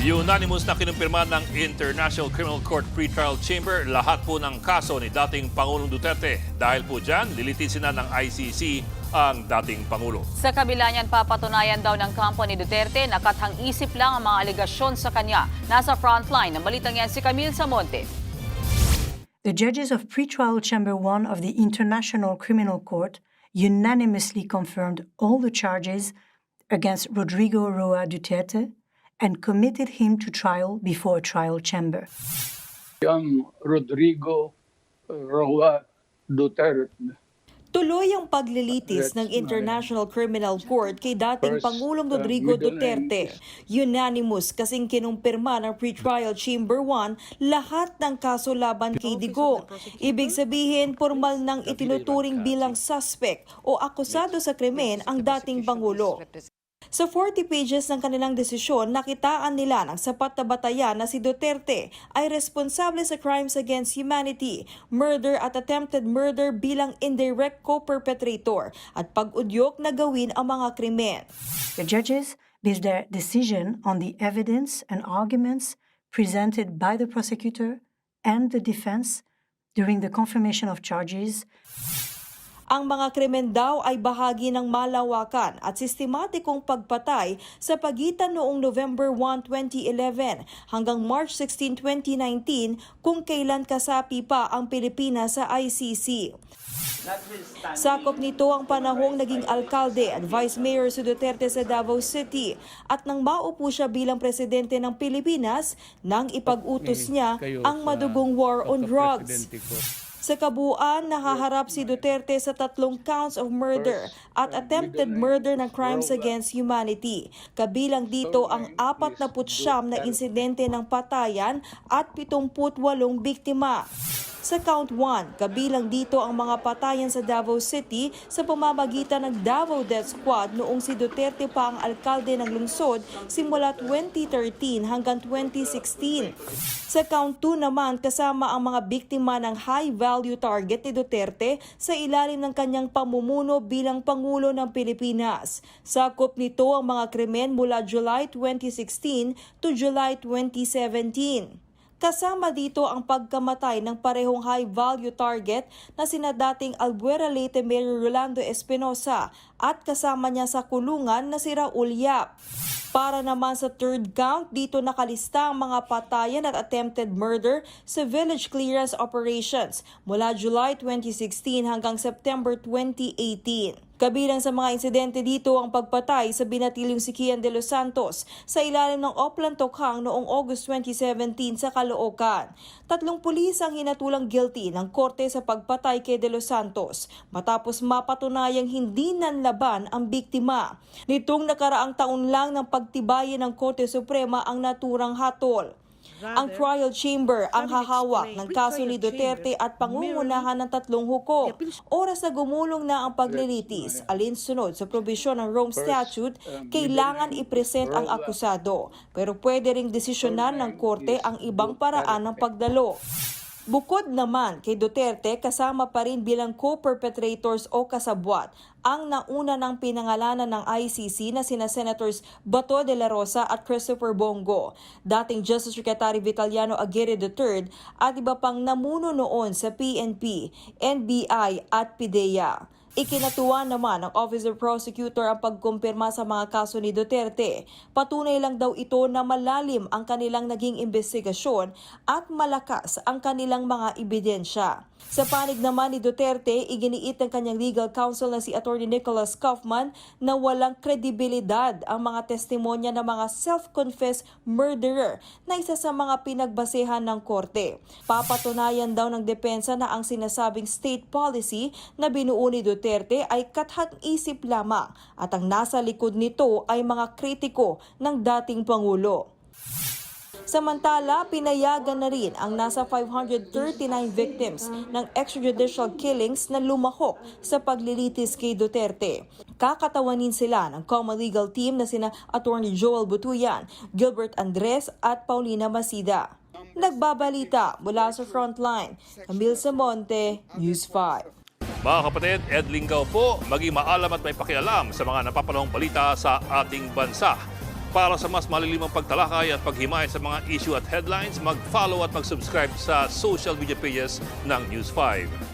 Unanimous na kinumpirma ng International Criminal Court Pretrial Chamber lahat po ng kaso ni dating Pangulong Duterte. Dahil po dyan, lilitisin na ng ICC ang dating Pangulo. Sa kabila niyan, papatunayan daw ng kampo ni Duterte na kathang-isip lang ang mga aligasyon sa kanya. Nasa frontline ng balitang yan si Camille Samonte. The judges of Pretrial Chamber 1 of the International Criminal Court unanimously confirmed all the charges against Rodrigo Roa Duterte and committed him to trial before a trial chamber. Yung Rodrigo Roa Duterte. Tuloy ang paglilitis ng International Criminal Court kay dating Pangulong Rodrigo Duterte. Unanimous kasing kinumpirma ng Pretrial Chamber 1 lahat ng kaso laban kay Digong. Ibig sabihin, formal nang itinuturing bilang suspect o akusado sa krimen ang dating Pangulo. Sa 40 pages ng kanilang desisyon, nakitaan nila ng sapat na batayan na si Duterte ay responsable sa crimes against humanity, murder at attempted murder bilang indirect co-perpetrator at pag-udyok na gawin ang mga krimen. The judges based their decision on the evidence and arguments presented by the prosecutor and the defense during the confirmation of charges. Ang mga krimen daw ay bahagi ng malawakan at sistematikong pagpatay sa pagitan noong November 1, 2011 hanggang March 16, 2019 kung kailan kasapi pa ang Pilipinas sa ICC. Sakop nito ang panahong naging alkalde at vice mayor si Duterte sa Davao City at nang maupo siya bilang presidente ng Pilipinas nang ipag-utos niya ang madugong war on drugs. Sa kabuuan, nahaharap si Duterte sa 3 counts of murder at attempted murder ng crimes against humanity. Kabilang dito ang 49 na insidente ng patayan at 78 biktima. Sa count 1, kabilang dito ang mga patayan sa Davao City sa pamamagitan ng Davao Death Squad noong si Duterte pa ang alkalde ng lungsod simula 2013 hanggang 2016. Sa count 2 naman, kasama ang mga biktima ng high-value target ni Duterte sa ilalim ng kanyang pamumuno bilang Pangulo ng Pilipinas. Sakop nito ang mga krimen mula July 2016 to July 2017. Kasama dito ang pagkamatay ng parehong high-value target na sina dating Albuera Leyte Mayor Rolando Espinosa at kasama niya sa kulungan na si Raul Yap. Para naman sa third count, dito nakalista ang mga patayan at attempted murder sa village clearance operations mula July 2016 hanggang September 2018. Kabilang sa mga insidente dito ang pagpatay sa binatilyong si Kian de los Santos sa ilalim ng Oplan Tokhang noong August 2017 sa Caloocan. 3 pulis ang hinatulang guilty ng korte sa pagpatay kay de los Santos matapos mapatunayang hindi nanlaban ang biktima. Nitong nakaraang taon lang ng pagtibayin ng Korte Suprema ang naturang hatol. Ang trial chamber ang hahawak ng kaso ni Duterte at pangungunahan ng 3 hukom. Oras na gumulong na ang paglilitis, alinsunod sa probisyon ng Rome Statute, kailangan ipresent ang akusado. Pero pwede ring desisyonan ng korte ang ibang paraan ng pagdalo. Bukod naman kay Duterte, kasama pa rin bilang co-perpetrators o kasabwat ang nauna ng pinangalanan ng ICC na sina Senators Bato de la Rosa at Christopher Bongo, dating Justice Secretary Vitaliano Aguirre III at iba pang namuno noon sa PNP, NBI at PIDEA. Ikinatuwa naman ng Officer Prosecutor ang pagkumpirma sa mga kaso ni Duterte. Patunay lang daw ito na malalim ang kanilang naging investigasyon at malakas ang kanilang mga ebidensya. Sa panig naman ni Duterte, iginiit ng kanyang legal counsel na si Attorney Nicholas Kaufman na walang kredibilidad ang mga testimonya ng mga self-confessed murderer na isa sa mga pinagbasehan ng korte. Papatunayan daw ng depensa na ang sinasabing state policy na binuo ni Duterte ay kathang-isip lamang at ang nasa likod nito ay mga kritiko ng dating Pangulo. Samantala, pinayagan na rin ang nasa 539 victims ng extrajudicial killings na lumahok sa paglilitis kay Duterte. Kakatawanin sila ng common legal team na sina Attorney Joel Butuyan, Gilbert Andres at Paulina Masida. Nagbabalita mula sa Frontline, Camille Samonte, News 5. Mga kapatid, Ed Lingaw po, maging maalam at may pakialam sa mga napapanahong balita sa ating bansa. Para sa mas malilimang pagtalakay at paghimay sa mga issue at headlines, mag-follow at mag-subscribe sa social media pages ng News 5.